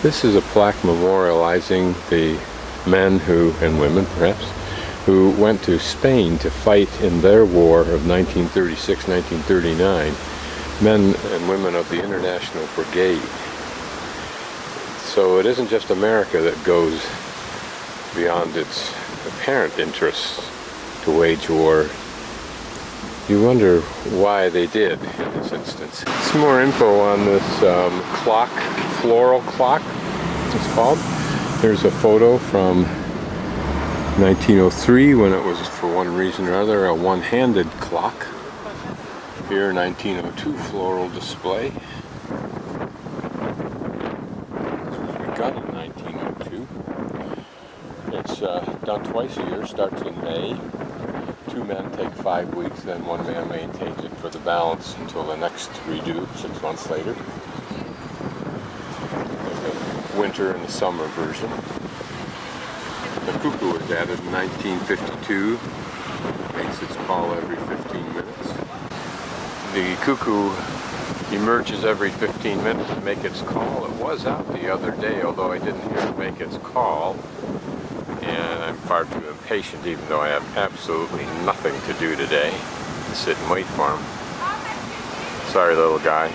This is a plaque memorializing the men and women perhaps, who went to Spain to fight in their war of 1936-1939, men and women of the International Brigade. So it isn't just America that goes beyond its apparent interests to wage war. You wonder why they did in this instance. Some more info on this clock, floral clock, it's called. Here's a photo from 1903 when it was, for one reason or other, a one-handed clock. Here, 1902 floral display. This was begun in 1902. It's done twice a year, starts in May. 2 men take 5 weeks, then 1 man maintains it for the balance until the next redo 6 months later. There's the winter and the summer version. The cuckoo was added in 1952. Makes its call every 15 minutes. The cuckoo emerges every 15 minutes to make its call. It was out the other day, although I didn't hear it make its call. And I'm far too impatient, even though I have absolutely nothing to do today, to sit and wait for him. Sorry, little guy.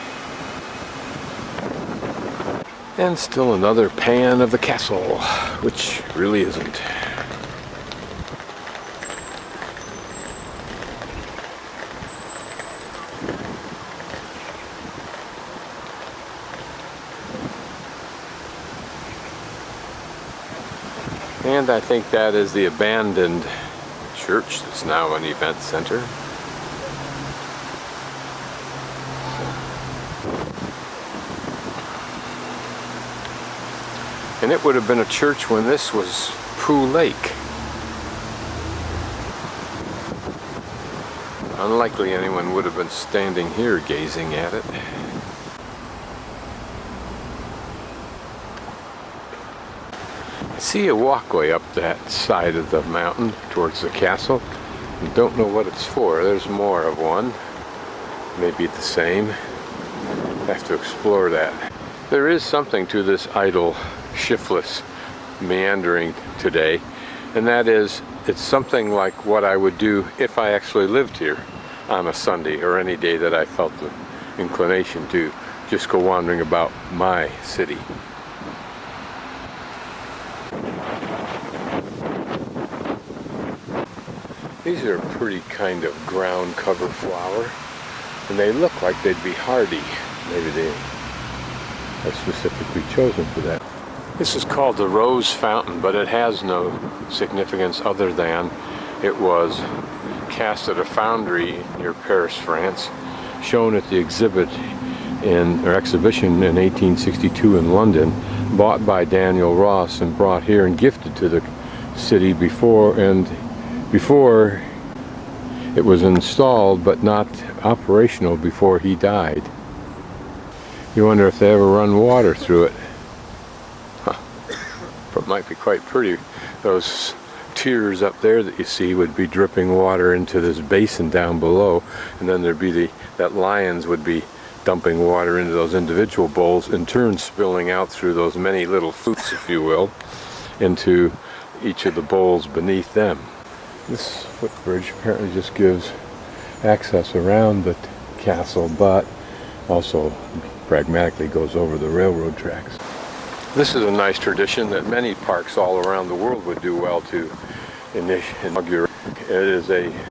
And still another pan of the castle, which really isn't. And I think that is the abandoned church that's now an event center. And it would have been a church when this was Pooh Lake. Unlikely anyone would have been standing here gazing at it. I see a walkway up that side of the mountain towards the castle. I don't know what it's for. There's more of one. Maybe the same. Have to explore that. There is something to this idle, shiftless meandering today, and that is, it's something like what I would do if I actually lived here on a Sunday or any day that I felt the inclination to just go wandering about my city. These are a pretty kind of ground cover flower, and they look like they'd be hardy. Maybe they are specifically chosen for that. This is called the Rose Fountain, but it has no significance other than it was cast at a foundry near Paris, France, shown at the exhibition in 1862 in London, bought by Daniel Ross and brought here and gifted to the city before it was installed, but not operational before he died. You wonder if they ever run water through it. Huh. It might be quite pretty. Those tiers up there that you see would be dripping water into this basin down below, and then there'd be that lions would be dumping water into those individual bowls, in turn spilling out through those many little flutes, if you will, into each of the bowls beneath them. This footbridge apparently just gives access around the castle, but also pragmatically goes over the railroad tracks. This is a nice tradition that many parks all around the world would do well to inaugurate. It is a